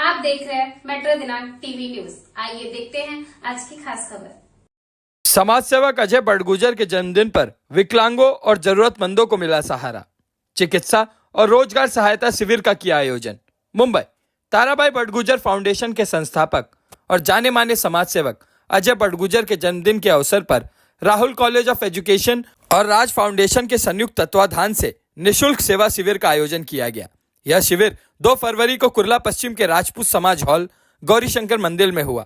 आप देख रहे हैं मेट्रो दिनांक टीवी न्यूज। आइए देखते हैं आज की खास खबर। समाज सेवक अजय बड़गुजर के जन्मदिन पर विकलांगों और जरूरतमंदों को मिला सहारा। चिकित्सा और रोजगार सहायता शिविर का किया आयोजन। मुंबई ताराबाई बड़गुजर फाउंडेशन के संस्थापक और जाने माने समाज सेवक अजय बड़गुजर के जन्मदिन के अवसर पर राहुल कॉलेज ऑफ एजुकेशन और राज फाउंडेशन के संयुक्त तत्वाधान से निशुल्क सेवा शिविर का आयोजन किया गया। यह शिविर 2 फरवरी को कुर्ला पश्चिम के राजपूत समाज हॉल गौरी शंकर मंदिर में हुआ,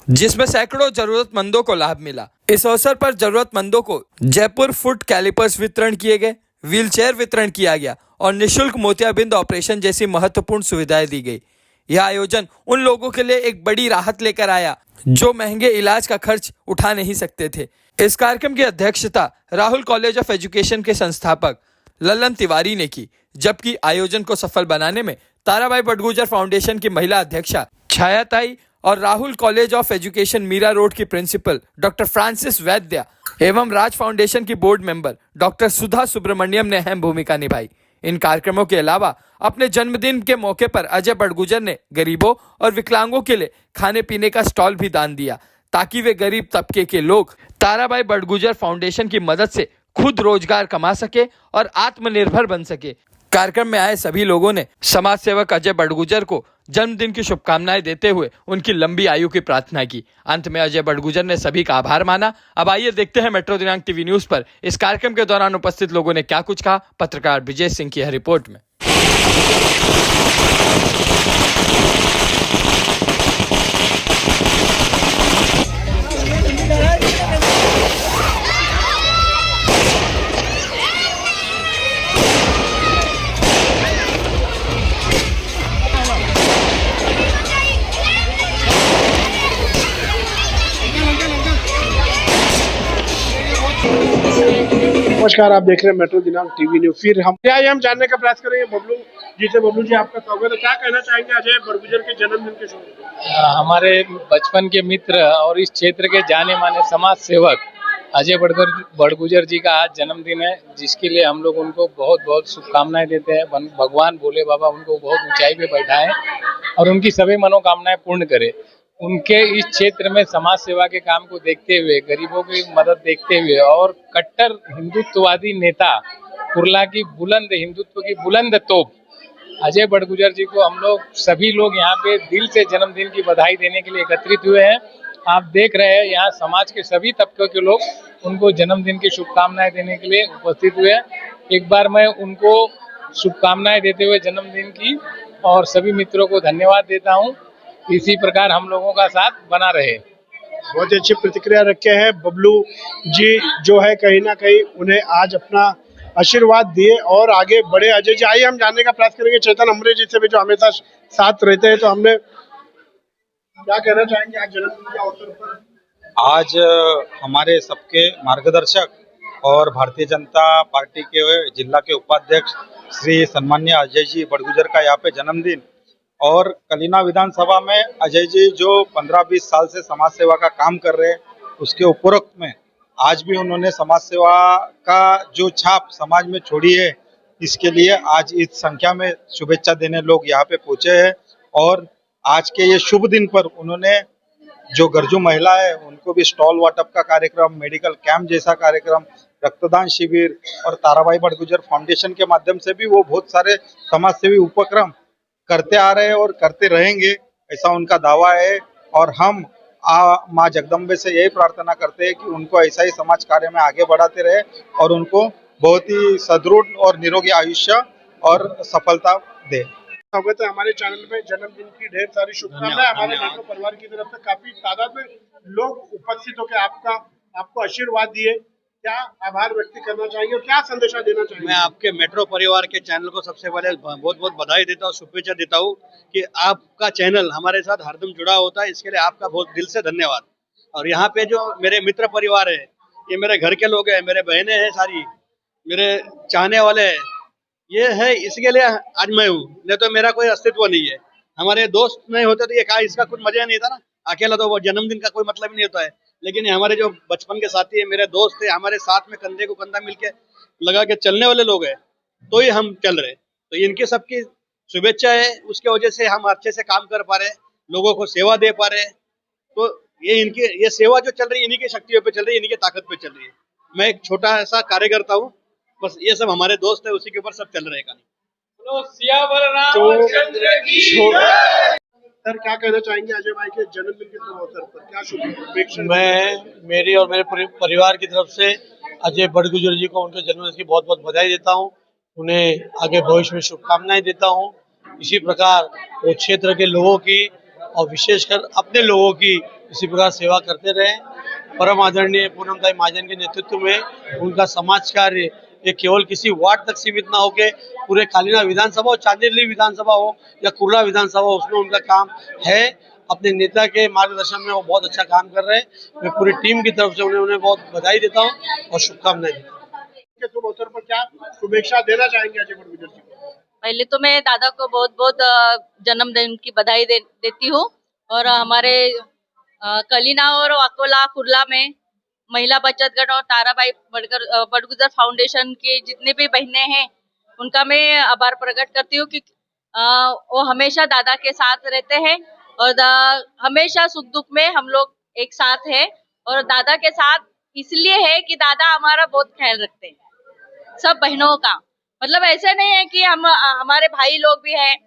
जिसमें सैकड़ों जरूरतमंदों को लाभ मिला। इस अवसर पर जरूरतमंदों को जयपुर फुट कैलिपर्स वितरण किए गए, व्हीलचेयर वितरण किया गया और निशुल्क मोतियाबिंद ऑपरेशन जैसी महत्वपूर्ण सुविधाएं दी गई। यह आयोजन उन लोगों के लिए एक बड़ी राहत लेकर आया जो महंगे इलाज का खर्च उठा नहीं सकते थे। इस कार्यक्रम की अध्यक्षता राहुल कॉलेज ऑफ एजुकेशन के संस्थापक ललन तिवारी ने की, जबकि आयोजन को सफल बनाने में ताराबाई बड़गुजर फाउंडेशन की महिला अध्यक्षा छायाताई और Rahul college of education Mira road की प्रिंसिपल डॉक्टर फ्रांसिस वैद्य एवं राज फाउंडेशन की board member doctor Sudha Subramaniam ने अहम भूमिका निभाई। इन कार्यक्रमों के अलावा अपने जन्मदिन के मौके पर अजय बड़गुजर ने गरीबों और विकलांगों के लिए खाने पीने का स्टॉल भी दान दिया, ताकि वे गरीब तबके के लोग ताराबाई बड़गुजर फाउंडेशन की मदद से खुद रोजगार कमा सके और आत्मनिर्भर बन सके। कार्यक्रम में आए सभी लोगों ने समाज सेवक अजय बड़गुजर को जन्मदिन की शुभकामनाएं देते हुए उनकी लंबी आयु की प्रार्थना की। अंत में अजय बड़गुजर ने सभी का आभार माना। अब आइए देखते हैं मेट्रो दिनांक टीवी न्यूज पर इस कार्यक्रम के दौरान उपस्थित लोगों ने क्या कुछ कहा। पत्रकार विजय सिंह की यह रिपोर्ट में। नमस्कार, आप देख रहे हैं मेट्रो दिनांक टीवी न्यूज। फिर हम जानने का प्रयास करेंगे बबलू जी से। बबलू जी, आपका स्वागत है। क्या कहना चाहेंगे अजय बड़गुजर के जन्मदिन के शुभ? हमारे बचपन के मित्र और इस क्षेत्र के जाने माने समाज सेवक अजय बड़गुजर जी का आज जन्मदिन है, जिसके लिए हम लोग उनको बहुत बहुत शुभकामनाएं देते हैं। भगवान भोले बाबा उनको बहुत ऊंचाई पे बैठाएं और उनकी सभी मनोकामनाएं पूर्ण करे। उनके इस क्षेत्र में समाज सेवा के काम को देखते हुए, गरीबों की मदद देखते हुए और कट्टर हिंदुत्ववादी नेता, कुर्ला की बुलंद हिंदुत्व की बुलंद तोप अजय बड़गुजर जी को हम लोग सभी लोग यहाँ पे दिल से जन्मदिन की बधाई देने के लिए एकत्रित हुए हैं। आप देख रहे हैं यहाँ समाज के सभी तबकों के लोग उनको जन्मदिन की शुभकामनाएं देने के लिए उपस्थित हुए हैं। एक बार मैं उनको शुभकामनाएं देते हुए जन्मदिन की और सभी मित्रों को धन्यवाद देता हूँ। इसी प्रकार हम लोगों का साथ बना रहे। बहुत अच्छी प्रतिक्रिया रखे हैं बबलू जी, जो है कहीं ना कहीं उन्हें आज अपना आशीर्वाद दिए और आगे बढ़े। अजय जी, आइए हम जानने का प्रयास करेंगे चेतन अमरे जी से भी, जो हमेशा साथ रहते हैं। तो हमने क्या कहना चाहेंगे आज जन्मदिन के अवसर पर? आज हमारे सबके मार्गदर्शक और भारतीय जनता पार्टी के जिला के उपाध्यक्ष श्री सम्मान्य अजय जी बड़गुजर का यहाँ पे जन्मदिन, और कलीना विधानसभा में अजय जी जो 15-20 साल से समाज सेवा का काम कर रहे हैं, उसके उपरोक्त में आज भी उन्होंने समाज सेवा का जो छाप समाज में छोड़ी है, इसके लिए आज इस संख्या में शुभेच्छा देने लोग यहाँ पे पहुंचे हैं। और आज के ये शुभ दिन पर उन्होंने जो गरजू महिला है उनको भी स्टॉल वाटप का कार्यक्रम, मेडिकल कैंप जैसा कार्यक्रम, रक्तदान शिविर और ताराबाई बड़गुजर फाउंडेशन के माध्यम से भी वो बहुत सारे समाज सेवी उपक्रम करते आ रहे हैं और करते रहेंगे, ऐसा उनका दावा है। और हम माँ जगदम्बे से यही प्रार्थना करते हैं कि उनको ऐसा ही समाज कार्य में आगे बढ़ाते रहे और उनको बहुत ही सदृढ़ और निरोगी आयुष्य और सफलता दे। स्वागत है हमारे चैनल में। जन्मदिन की ढेर सारी शुभकामनाएं। हमारे मेट्रो परिवार की तरफ से काफी तादाद में लोग उपस्थित होकर आपको आशीर्वाद दिए। क्या आभार व्यक्त करना चाहेंगे और क्या संदेशा देना चाहेंगे? मैं आपके मेट्रो परिवार के चैनल को सबसे पहले बहुत बहुत बधाई देता हूँ, शुभेच्छा देता हूँ कि आपका चैनल हमारे साथ हरदम जुड़ा होता है। इसके लिए आपका बहुत दिल से धन्यवाद। और यहाँ पे जो मेरे मित्र परिवार है, ये मेरे घर के लोग हैं, मेरे बहनें हैं, सारी मेरे चाहने वाले हैं, ये है, इसके लिए आज मैं हूँ। नहीं तो मेरा कोई अस्तित्व नहीं है। हमारे दोस्त नहीं होते तो ये कहा, इसका कुछ मजा नहीं था ना। अकेला तो वो जन्मदिन का कोई मतलब ही नहीं होता है। लेकिन हमारे जो बचपन के साथी है, मेरे दोस्त है, हमारे साथ में कंधे को कंधा मिलके लगा के चलने वाले लोग हैं, तो ही हम चल रहे। तो इनके सबकी शुभेच्छा है, उसके वजह से हम अच्छे से काम कर पा रहे हैं, लोगों को सेवा दे पा रहे हैं। तो ये सेवा जो चल रही है इन्हीं की शक्तियों पे चल रही है, इन्हीं की ताकत पे चल रही है। मैं एक छोटा सा कार्यकर्ता हूँ, बस ये सब हमारे दोस्त है, उसी के ऊपर सब चल रहा है कहानी। सर क्या कहना चाहेंगे अजय भाई के जन्मदिन के शुभ अवसर पर, क्या शुभेच्छा? मैं मेरी और मेरे परिवार की तरफ से अजय बड़गुजर जी को उनके जन्मदिन की बहुत बहुत बधाई देता हूं। उन्हें आगे भविष्य में शुभकामनाएं देता हूं। इसी प्रकार वो क्षेत्र के लोगों की और विशेषकर अपने लोगों की इसी प्रकार सेवा करते रहे। परम आदरणीय पूनमताई महाजन के नेतृत्व में उनका समाज कार्य ये केवल किसी वार्ड तक सीमित ना होके पूरे कालीना विधानसभा हो, चांदेली विधानसभा हो या कुर्ला विधानसभा हो, उसमें उनका काम है। अपने नेता के मार्गदर्शन में वो बहुत अच्छा काम कर रहे हैं। मैं पूरी टीम की तरफ से उन्हें बहुत बधाई देता हूँ और शुभकामनाएं देता हूँ। के शुभ अवसर पर क्या शुभेच्छा देना चाहेंगे अजय बड़गुजर जी को? पहले तो मैं दादा को बहुत बहुत जन्मदिन की बधाई देती हूँ। और हमारे कलीना और अकोला कुर्ला में महिला बचत गण और ताराबाई बड़गुजर फाउंडेशन की जितनी भी बहनें हैं उनका मैं आभार प्रकट करती हूँ कि वो हमेशा दादा के साथ रहते हैं और हमेशा सुख दुख में हम लोग एक साथ हैं। और दादा के साथ इसलिए है कि दादा हमारा बहुत ख्याल रखते हैं, सब बहनों का। मतलब ऐसे नहीं है कि हम हमारे भाई लोग भी हैं,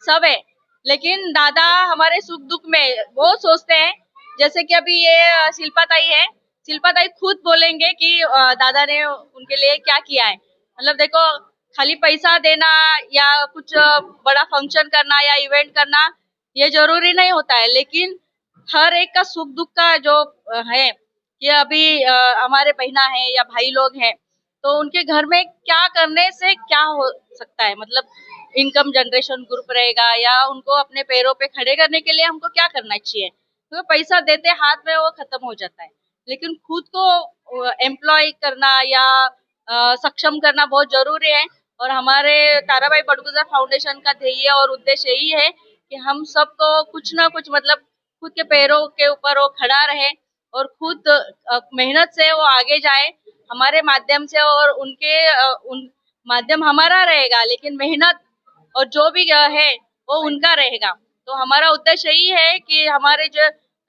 सब है, लेकिन दादा हमारे सुख दुख में बहुत सोचते हैं। जैसे कि अभी ये शिल्पा ताई है, शिल्पा ताई खुद बोलेंगे कि दादा ने उनके लिए क्या किया है। मतलब देखो, खाली पैसा देना या कुछ बड़ा फंक्शन करना या इवेंट करना ये जरूरी नहीं होता है, लेकिन हर एक का सुख दुख का जो है कि अभी हमारे बहना है या भाई लोग हैं तो उनके घर में क्या करने से क्या हो सकता है। मतलब इनकम जनरेशन ग्रुप रहेगा या उनको अपने पैरों पे खड़े करने के लिए हमको क्या करना चाहिए। तो पैसा देते हाथ में वो खत्म हो जाता है, लेकिन खुद को एम्प्लॉय करना या सक्षम करना बहुत जरूरी है। और हमारे ताराबाई बड़गुजर फाउंडेशन का ध्येय और उद्देश्य यही है कि हम सबको कुछ ना कुछ मतलब खुद के पैरों के ऊपर वो खड़ा रहे और खुद मेहनत से वो आगे जाए हमारे माध्यम से। और उनके उन माध्यम हमारा रहेगा, लेकिन मेहनत और जो भी है वो उनका रहेगा। तो हमारा उद्देश्य यही है कि हमारे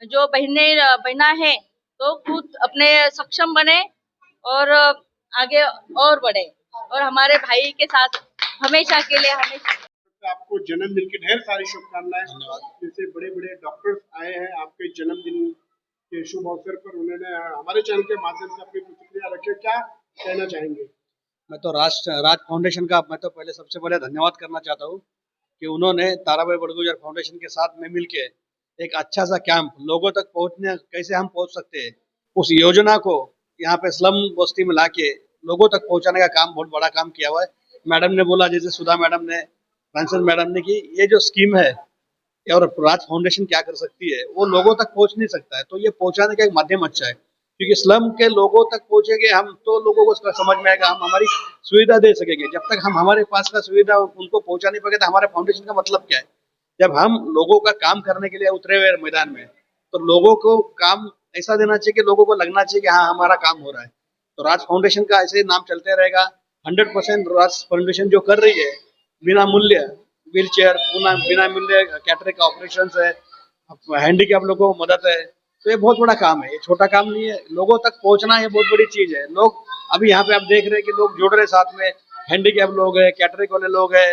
जो बहना है तो खुद अपने सक्षम बने और आगे और बढ़े और हमारे भाई के साथ हमेशा के लिए हमेशा। आपको जन्मदिन की ढेर सारी शुभकामनाएं। जैसे बड़े बड़े डॉक्टर्स आए हैं आपके जन्मदिन के शुभ अवसर पर, उन्होंने हमारे चैनल के माध्यम से अपनी प्रतिक्रिया रखी, क्या कहना चाहेंगे? मैं तो राज फाउंडेशन का मैं तो पहले सबसे पहले धन्यवाद करना चाहता हूँ कि उन्होंने ताराबाई बड़गुजर फाउंडेशन के साथ में मिलके एक अच्छा सा कैंप लोगों तक पहुँचने कैसे हम पहुँच सकते हैं उस योजना को यहाँ पे स्लम बस्ती में लाके लोगों तक पहुँचाने का काम बहुत बड़ा काम किया हुआ है। मैडम ने बोला, जैसे सुधा मैडम ने, फ्रांसिस मैडम ने, कि ये जो स्कीम है और राज फाउंडेशन क्या कर सकती है, वो लोगों तक पहुँच नहीं सकता है, तो ये पहुँचाने का एक माध्यम अच्छा है। क्योंकि स्लम के लोगों तक पहुंचेंगे हम तो लोगों को समझ में आएगा, हम हमारी सुविधा दे सकेंगे। जब तक हम हमारे पास का सुविधा उनको पहुंचा नहीं पाएंगे तो हमारे फाउंडेशन का मतलब क्या है। जब हम लोगों का काम करने के लिए उतरे हुए मैदान में तो लोगों को काम ऐसा देना चाहिए कि लोगों को लगना चाहिए कि हाँ हमारा काम हो रहा है। तो राज फाउंडेशन का ऐसे ही नाम चलते रहेगा। 100% राज फाउंडेशन जो कर रही है बिना मूल्य व्हील चेयर, बिना मूल्य कैटरिंग का ऑपरेशन है, हैंडीकैप लोगों को मदद है, तो ये बहुत बड़ा काम है, ये छोटा काम नहीं है। लोगों तक पहुंचना ये बहुत बड़ी चीज है। लोग अभी यहाँ पे आप देख रहे हैं कि लोग जुड़ रहे साथ में, हैंडीकैप लोग है, कैटरिंग वाले लोग है,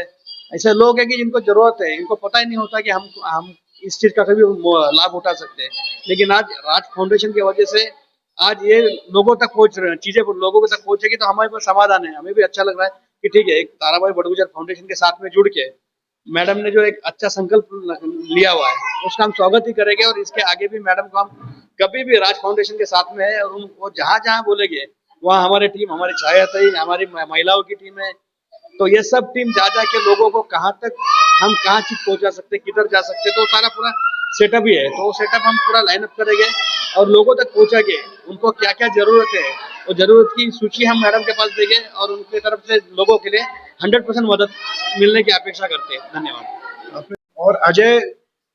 ऐसे लोग हैं कि जिनको जरूरत है, इनको पता ही नहीं होता कि हम इस चीज का कभी लाभ उठा सकते हैं। लेकिन आज राज फाउंडेशन की वजह से आज ये लोगों तक पहुंच रहे हैं, चीजें लोगों तक पहुंचेगी तो हमारे पास समाधान है। हमें भी अच्छा लग रहा है कि ठीक है, एक ताराबाई बड़गुजर फाउंडेशन के साथ में जुड़ के मैडम ने जो एक अच्छा संकल्प लिया हुआ है उसका हम स्वागत ही करेंगे। और इसके आगे भी मैडम को हम कभी भी राज फाउंडेशन के साथ में है और वो जहाँ जहाँ बोलेंगे वहाँ हमारी टीम, हमारी छाया, हमारी महिलाओं की टीम है। तो ये सब टीम जा के लोगों को कहाँ तक हम कहाँ चीज पहुँचा सकते, किधर जा सकते, तो सारा पूरा सेटअप ही है। तो वो सेटअप हम पूरा लाइनअप करेंगे और लोगों तक पहुँचाएंगे उनको क्या क्या जरूरत है, वो जरूरत की सूची हम मैडम के पास देंगे और उनकी तरफ से लोगों के लिए 100% मदद मिलने की अपेक्षा करते हैं। धन्यवाद। और अजय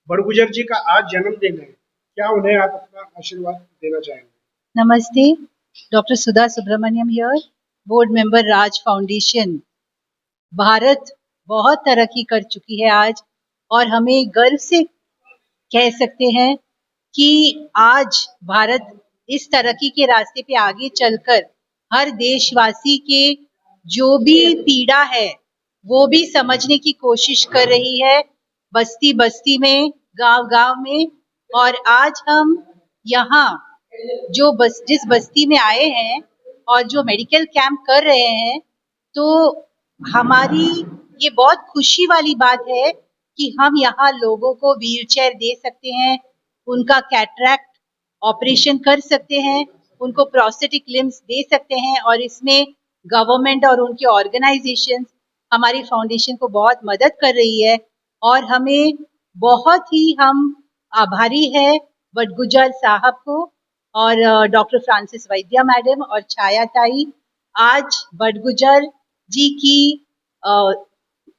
बड़गुजर जी का आज जन्मदिन है, क्या उन्हें आप अपना आशीर्वाद देना चाहेंगे? नमस्ते, doctor Sudha Subramaniam here, board member Raj foundation. Bharat बहुत तरक्की कर चुकी है आज, और हमें गर्व से कह सकते हैं कि आज भारत इस तरक्की के रास्ते पे आगे चलकर हर देशवासी के जो भी पीड़ा है वो भी समझने की कोशिश कर रही है, बस्ती बस्ती में, गांव गांव में। और आज हम यहाँ जिस बस्ती में आए हैं और जो मेडिकल कैंप कर रहे हैं, तो हमारी ये बहुत खुशी वाली बात है कि हम यहाँ लोगों को व्हीलचेयर दे सकते हैं, उनका कैटरैक्ट ऑपरेशन कर सकते हैं, उनको प्रोस्थेटिक लिम्स दे सकते हैं। और इसमें गवर्नमेंट और उनके ऑर्गेनाइजेशंस हमारी फाउंडेशन को बहुत मदद कर रही है, और हमें बहुत ही हम आभारी है बडगुजर साहब को और डॉक्टर फ्रांसिस वैद्या मैडम और छाया ताई। आज बडगुजर जी की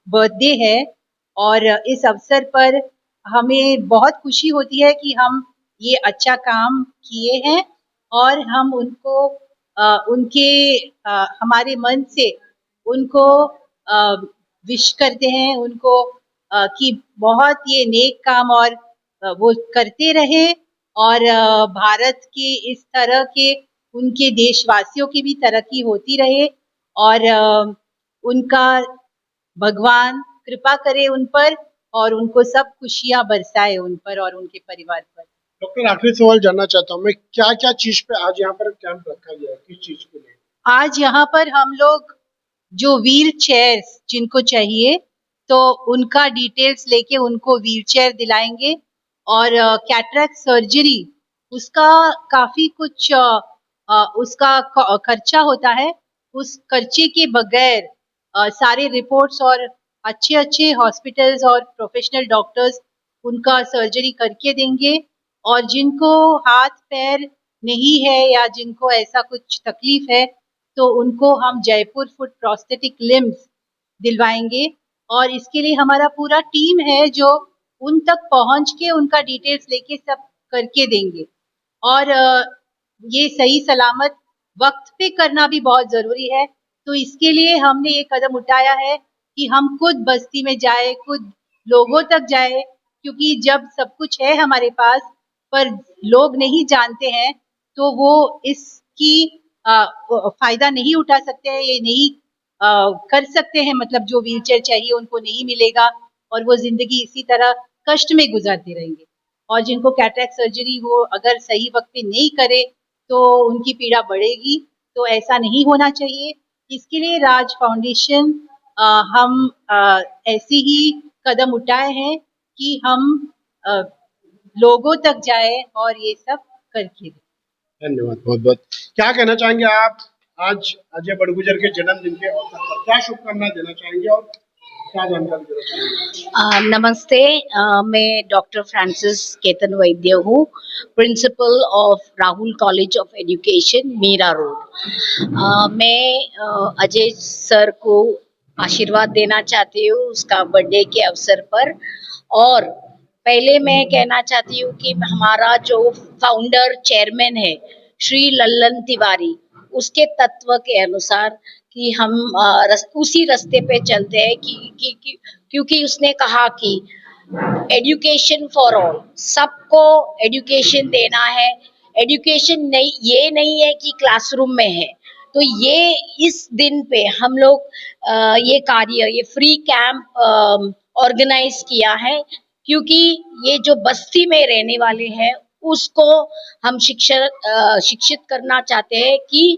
बर्थडे है, और इस अवसर पर हमें बहुत खुशी होती है कि हम ये अच्छा काम किए हैं, और हम उनको हमारे मन से उनको विश करते हैं, उनको कि बहुत ये नेक काम और वो करते रहे, और भारत के इस तरह के उनके देशवासियों की भी तरक्की होती रहे, और उनका भगवान कृपा करे उन पर, और उनको सब खुशियां बरसाए उन पर और उनके परिवार पर। डॉक्टर, आखिरी सवाल जानना चाहता हूँ मैं, क्या क्या चीज पे आज यहाँ पर कैंप रखा गया है, किस चीज के लिए? आज यहाँ पर हम लोग जो व्हील चेयर्स जिनको चाहिए, तो उनका डिटेल्स लेके उनको व्हील चेयर दिलाएंगे, और कैटरैक्ट सर्जरी उसका काफी कुछ उसका खर्चा होता है। उस खर्चे के बगैर सारे रिपोर्ट्स और अच्छे अच्छे हॉस्पिटल्स और प्रोफेशनल डॉक्टर्स उनका सर्जरी करके देंगे। और जिनको हाथ पैर नहीं है या जिनको ऐसा कुछ तकलीफ है, तो उनको हम जयपुर फुट प्रोस्थेटिक लिम्स दिलवाएंगे, और इसके लिए हमारा पूरा टीम है जो उन तक पहुंच के उनका डिटेल्स लेके सब करके देंगे। और ये सही सलामत वक्त पे करना भी बहुत जरूरी है, तो इसके लिए हमने ये कदम उठाया है कि हम खुद बस्ती में जाए, खुद लोगों तक जाए, क्योंकि जब सब कुछ है हमारे पास पर लोग नहीं जानते हैं, तो वो इसकी फायदा नहीं उठा सकते हैं, ये नहीं कर सकते हैं, मतलब जो व्हीलचेयर चाहिए उनको नहीं मिलेगा, और वो जिंदगी इसी तरह कष्ट में गुजारते रहेंगे। और जिनको कैटरैक्ट सर्जरी वो अगर सही वक्त पे नहीं करे तो उनकी पीड़ा बढ़ेगी, तो ऐसा नहीं होना चाहिए। इसके लिए राज फाउंडेशन हम ऐसे ही कदम उठाए हैं कि हम लोगों तक जाए और ये सब करके दें। धन्यवाद बहुत बहुत। क्या कहना चाहेंगे आप आज अजय बड़गुजर के जन्मदिन के अवसर पर, क्या शुभकामनाएं देना चाहेंगे और क्या जानकारी देना चाहेंगे? नमस्ते, मैं डॉक्टर फ्रांसिस केतन वैद्य हूँ, principal of Rahul college of education Mira road. मैं अजय सर को आशीर्वाद देना चाहती हूँ उसका बर्थडे के अवसर पर। और पहले मैं कहना चाहती हूँ कि हमारा जो फाउंडर चेयरमैन है श्री लल्लन तिवारी, उसके तत्व के अनुसार कि हम उसी रास्ते पे चलते हैं कि क्योंकि उसने कहा कि एजुकेशन फॉर ऑल, सबको एजुकेशन देना है। एजुकेशन नहीं, ये नहीं है कि क्लासरूम में है। तो ये इस दिन पे हम लोग ये कार्य, ये फ्री कैंप ऑर्गेनाइज किया है, क्योंकि ये जो बस्ती में रहने वाले हैं उसको हम शिक्षित करना चाहते हैं कि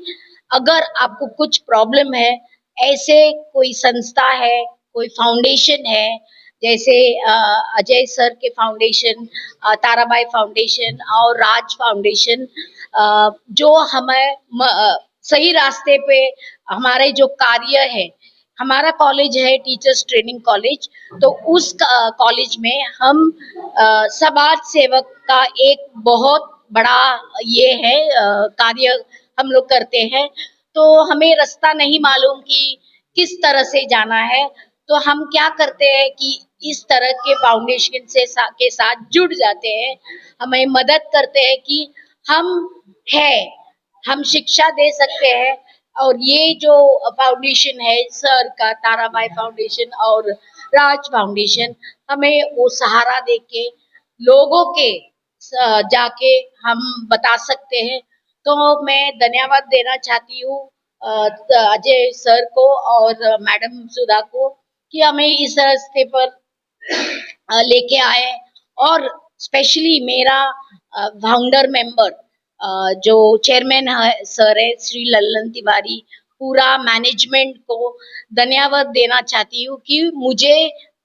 अगर आपको कुछ प्रॉब्लम है, ऐसे कोई संस्था है, कोई फाउंडेशन है, जैसे अजय सर के फाउंडेशन, ताराबाई फाउंडेशन और राज फाउंडेशन, जो हमें सही रास्ते पे हमारे जो कार्य है, हमारा कॉलेज है टीचर्स ट्रेनिंग कॉलेज, तो उस कॉलेज में हम समाज सेवक का एक बहुत बड़ा ये है कार्य हम लोग करते हैं। तो हमें रास्ता नहीं मालूम कि किस तरह से जाना है, तो हम क्या करते हैं कि इस तरह के फाउंडेशन से के साथ जुड़ जाते हैं, हमें मदद करते हैं कि हम शिक्षा दे सकते हैं, और ये जो फाउंडेशन है सर का, ताराबाई फाउंडेशन और राज फाउंडेशन, हमें वो सहारा देके लोगों के जाके हम बता सकते हैं। तो मैं धन्यवाद देना चाहती हूँ अजय सर को और मैडम सुधा को कि हमें इस रास्ते पर लेके आए। और स्पेशली मेरा फाउंडर मेंबर जो चेयरमैन सर है श्री लल्लन तिवारी, पूरा मैनेजमेंट को धन्यवाद देना चाहती हूँ कि मुझे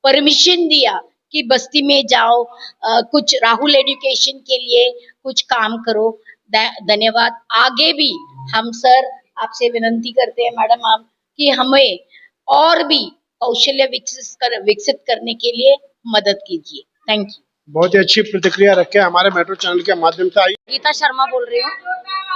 परमिशन दिया कि बस्ती में जाओ, कुछ राहुल एजुकेशन के लिए कुछ काम करो। धन्यवाद। आगे भी हम सर आपसे विनती करते हैं मैडम आप कि हमें और भी कौशल्य विकसित करने के लिए मदद कीजिए। Thank you. बहुत ही अच्छी प्रतिक्रिया रखे हमारे मेट्रो चैनल के माध्यम से। आई गीता शर्मा बोल रही हूँ।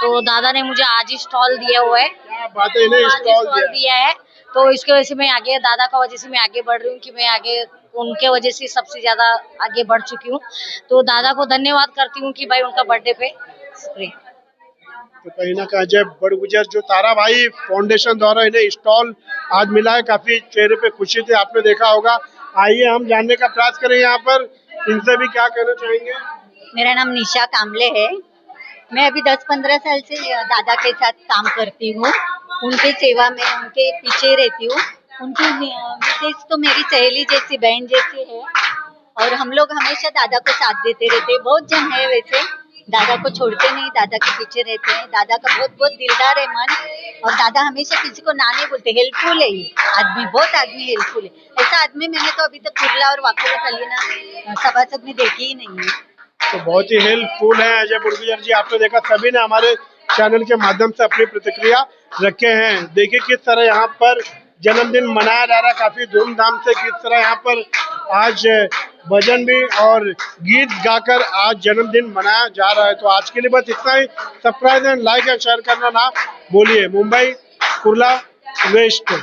तो दादा ने मुझे आज ही स्टॉल दिया हुआ है, क्या बात है, इन्हें स्टॉल दिया है, तो इसके वजह से मैं आगे, दादा का वजह से मैं आगे बढ़ रही हूँ कि मैं आगे उनके वजह से सबसे ज्यादा आगे बढ़ चुकी हूँ। तो दादा को धन्यवाद करती हूँ कि भाई उनका बर्थडे पे तो कहीं ना कहीं अजय बड़गुजर जो ताराबाई फाउंडेशन द्वारा इन्हें स्टॉल आज मिला है, काफी चेहरे पे खुशी थी, आपने देखा होगा। आइए हम जानने का प्रयास करें यहाँ पर इनसे भी क्या कहना चाहेंगे। मेरा नाम निशा कामले है। मैं अभी 10-15 साल से दादा के साथ काम करती हूँ, उनके सेवा में उनके पीछे रहती हूँ। उनकी मिसेज तो मेरी सहेली जैसी, बहन जैसी है और हम लोग हमेशा दादा को साथ देते रहते हैं। बहुत जन है वैसे, दादा को छोड़ते नहीं, दादा के पीछे रहते हैं। दादा का बहुत बहुत दिलदार है मन, और दादा हमेशा किसी को ना नहीं बोलते, हेल्पफुल है ये आदमी, बहुत आदमी हेल्पफुल है। ऐसा आदमी मैंने तो अभी तक कुर्ला और वाकोला कलीना सभासद में देखी ही नहीं है। तो बहुत ही हेल्पफुल है अजय बड़गुजर जी। आपने देखा सभी ने हमारे चैनल के माध्यम से अपनी प्रतिक्रिया रखे हैं। देखिए किस तरह यहाँ पर जन्मदिन मनाया जा रहा है, काफी धूमधाम से। किस तरह यहाँ पर आज भजन भी और गीत गाकर आज जन्मदिन मनाया जा रहा है। तो आज के लिए बस इतना ही। Subscribe and like and share करना ना भूलिए। मुंबई कुर्ला वेस्ट।